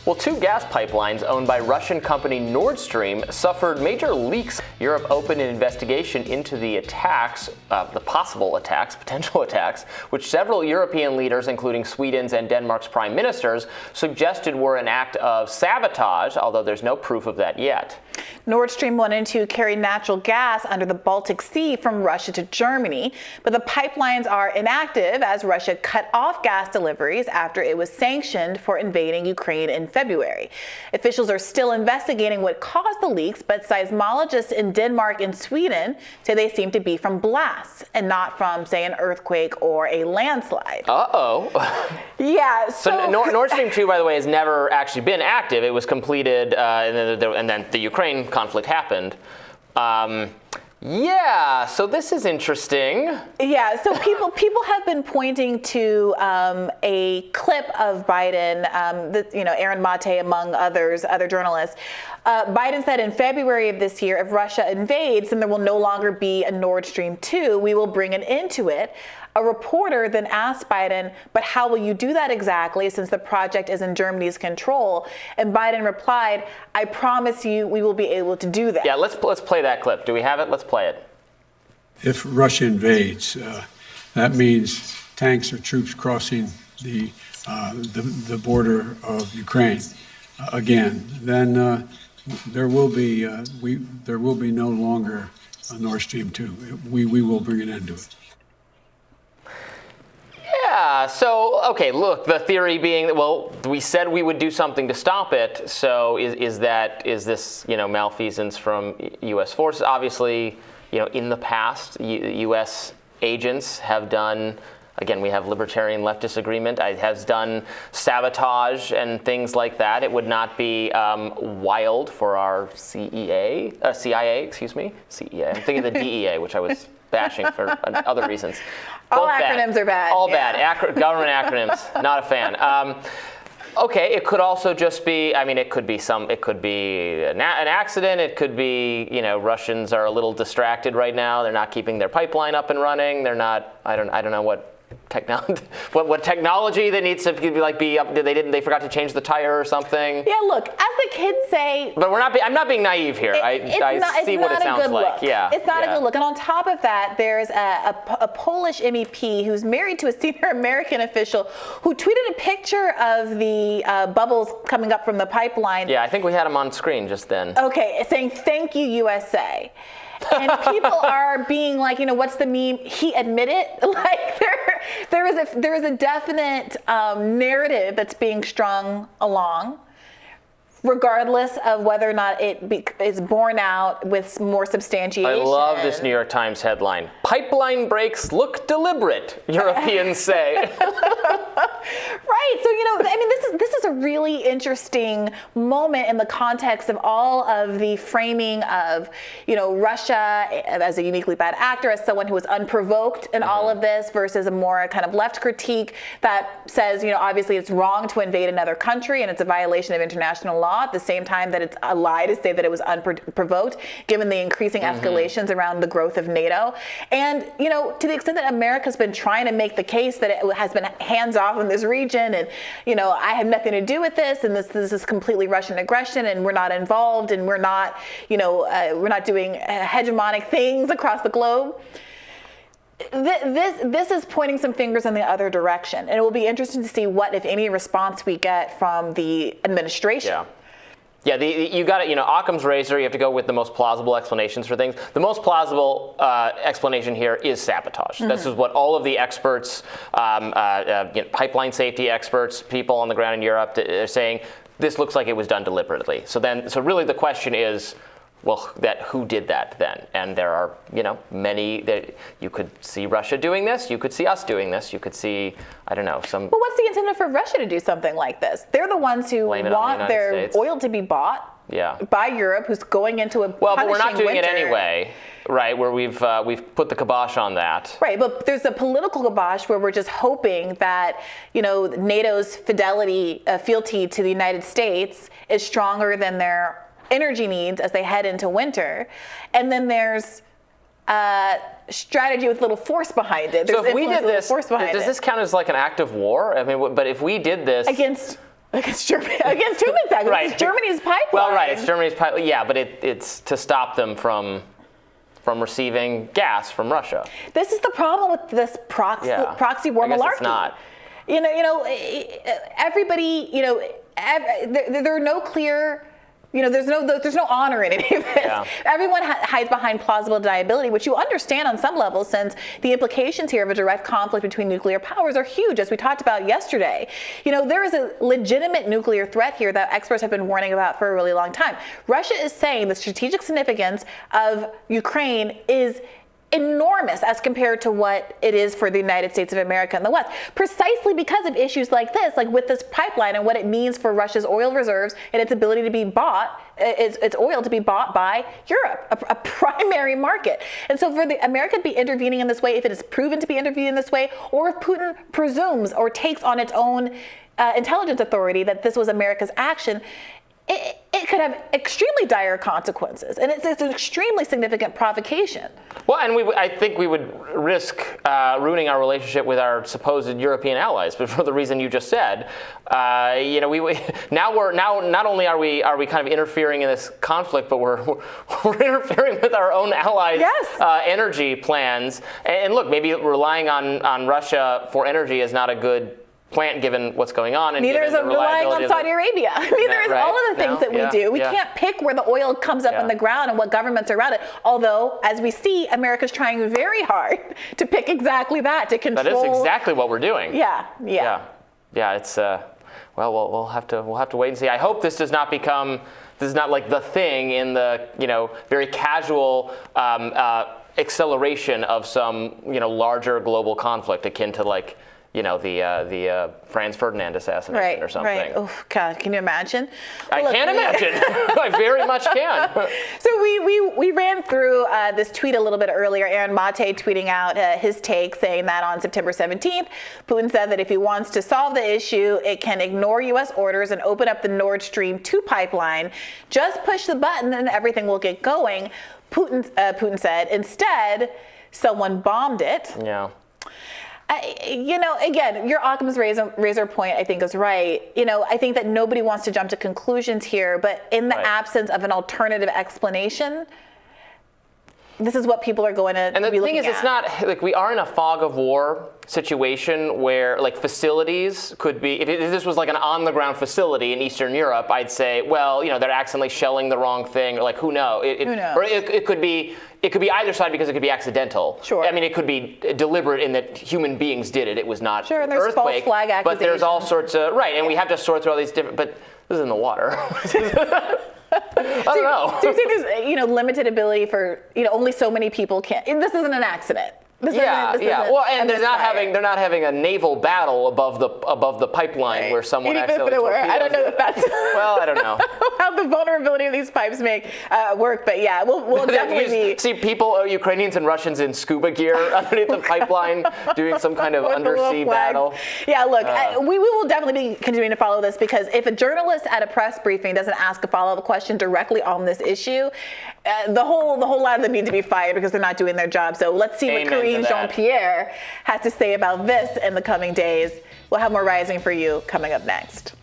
Well, two gas pipelines owned by Russian company Nord Stream suffered major leaks. Europe opened an investigation into the attacks, the possible attacks, potential attacks, which several European leaders, including Sweden's and Denmark's prime ministers, suggested were an act of sabotage, although there's no proof of that yet. Nord Stream wanted to carry natural gas under the Baltic Sea from Russia to Germany, but the pipelines are inactive as Russia cut off gas deliveries after it was sanctioned for invading Ukraine in February. Officials are still investigating what caused the leaks, but seismologists in Denmark and Sweden say they seem to be from blasts and not from, say, an earthquake or a landslide. Uh-oh. Yeah. So Nord Stream 2, by the way, has never actually been active. It was completed, and then the Ukraine conflict happened. Yeah, so this is interesting. Yeah, so people have been pointing to a clip of Biden, Aaron Mate, among others, other journalists. Biden said in February of this year, if Russia invades, then there will no longer be a Nord Stream 2. We will bring an end to it. A reporter then asked Biden, but how will you do that exactly since the project is in Germany's control? And Biden replied, I promise you we will be able to do that. Yeah, let's play that clip. Do we have it? Let's play it. If Russia invades, that means tanks or troops crossing the border of Ukraine again. Then there will be no longer a Nord Stream 2. We will bring an end to it. Yeah, so, okay, look, the theory being that, well, we said we would do something to stop it, so is this, malfeasance from U.S. forces? Obviously, in the past, U.S. agents have done, again, we have libertarian leftist agreement, has done sabotage and things like that. It would not be wild for our CIA, I'm thinking the DEA, which I was bashing for other reasons. All acronyms are bad. All bad. Government acronyms, not a fan. Okay, it could also just be, it could be an accident. It could be, Russians are a little distracted right now. They're not keeping their pipeline up and running. They're not, I don't know what technology, what technology that needs to be up. They forgot to change the tire or something. Yeah, look, as the kids say. But I'm not being naive here. I see what it sounds like. Yeah, it's not a good look. And on top of that, there's a Polish MEP who's married to a senior American official who tweeted a picture of the bubbles coming up from the pipeline. Yeah, I think we had him on screen just then. Okay, saying thank you USA. And people are being like, what's the meme? He admitted, like there is a definite narrative that's being strung along, regardless of whether or not it is borne out with more substantiation. I love this New York Times headline. Pipeline breaks look deliberate, Europeans say. Right. So, this is a really interesting moment in the context of all of the framing of, Russia as a uniquely bad actor, as someone who was unprovoked in all of this, versus a more kind of left critique that says, obviously it's wrong to invade another country and it's a violation of international law, at the same time that it's a lie to say that it was unprovoked, given the increasing escalations around the growth of NATO. And, to the extent that America's been trying to make the case that it has been hands off in this region and, I have nothing to do with this and this is completely Russian aggression and we're not involved and we're not doing hegemonic things across the globe. This is pointing some fingers in the other direction. And it will be interesting to see what, if any, response we get from the administration. Yeah. Yeah, you got it. Occam's razor. You have to go with the most plausible explanations for things. The most plausible explanation here is sabotage. This is what all of the experts, pipeline safety experts, people on the ground in Europe, are saying. This looks like it was done deliberately. So really the question is, well, who did that then? And there are, many that you could see Russia doing this. You could see us doing this. You could see, some. But what's the incentive for Russia to do something like this? They're the ones who want their oil to be bought by Europe, who's going into a well, but we're not doing winter. It anyway, right? Where we've put the kibosh on that. Right, but there's a political kibosh where we're just hoping that NATO's fealty to the United States is stronger than their energy needs as they head into winter. And then there's strategy with little force behind it. So if we did this, does this count as like an act of war? But if we did this against Against Germany, against whom exactly? Right. It's Germany's pipeline. Well, right, it's Germany's pipeline. Yeah, but it's to stop them from receiving gas from Russia. This is the problem with this proxy war I guess malarkey. It's not. Everybody, there are no clear. There's no honor in any of this. Yeah. Everyone hides behind plausible deniability, which you understand on some level, since the implications here of a direct conflict between nuclear powers are huge, as we talked about yesterday. There is a legitimate nuclear threat here that experts have been warning about for a really long time. Russia is saying the strategic significance of Ukraine is enormous as compared to what it is for the United States of America and the West, precisely because of issues like this, like with this pipeline and what it means for Russia's oil reserves and its ability to be bought, its oil to be bought by Europe, a primary market. And so for America to be intervening in this way, if it is proven to be intervening in this way, or if Putin presumes or takes on its own intelligence authority that this was America's action, it could have extremely dire consequences, and it's an extremely significant provocation. Well, and I think we would risk ruining our relationship with our supposed European allies, but for the reason you just said, now not only are we kind of interfering in this conflict, but we're interfering with our own allies' energy plans. And look, maybe relying on Russia for energy is not a good plant given what's going on. And neither is relying on Saudi Arabia. Neither is all of the things that we do. We can't pick where the oil comes up in the ground and what governments are around it. Although, as we see, America's trying very hard to pick exactly that, to control. That is exactly what we're doing. Yeah. It's we'll have to wait and see. I hope this does not become. This is not like the thing in the very casual acceleration of some larger global conflict akin to the Franz Ferdinand assassination or something. Right. Oh God, can you imagine? I can't imagine. I very much can. So we ran through this tweet a little bit earlier. Aaron Mate tweeting out his take, saying that on September 17th, Putin said that if he wants to solve the issue, it can ignore U.S. orders and open up the Nord Stream 2 pipeline. Just push the button and everything will get going. Putin said. Instead, someone bombed it. Yeah. Again, your Occam's razor point, I think, is right. I think that nobody wants to jump to conclusions here, but in the absence of an alternative explanation, this is what people are going to And the be thing looking is, it's not like we are in a fog of war situation where facilities could be, if this was like an on-the-ground facility in Eastern Europe, I'd say, well, they're accidentally shelling the wrong thing, or who knows? Who knows? Or it could be either side because it could be accidental. Sure. I mean, it could be deliberate in that human beings did it. It was not and there's earthquake. False flag accusations. But there's all sorts of, and we have to sort through all these different, but this is in the water. I don't know. So you're saying there's limited ability for only so many people can. This isn't an accident. This isn't Well, and they're not having a naval battle above the pipeline where someone accidentally torpedoes. I don't know if that's well, I don't know how the vulnerability of these pipes make work, but yeah, we'll definitely see people, Ukrainians and Russians in scuba gear underneath the pipeline doing some kind of undersea battle. Yeah, look, we will definitely be continuing to follow this, because if a journalist at a press briefing doesn't ask a follow-up question directly on this issue, the whole lot of them need to be fired because they're not doing their job. So let's see what Karine Jean-Pierre has to say about this in the coming days. We'll have more Rising for you coming up next.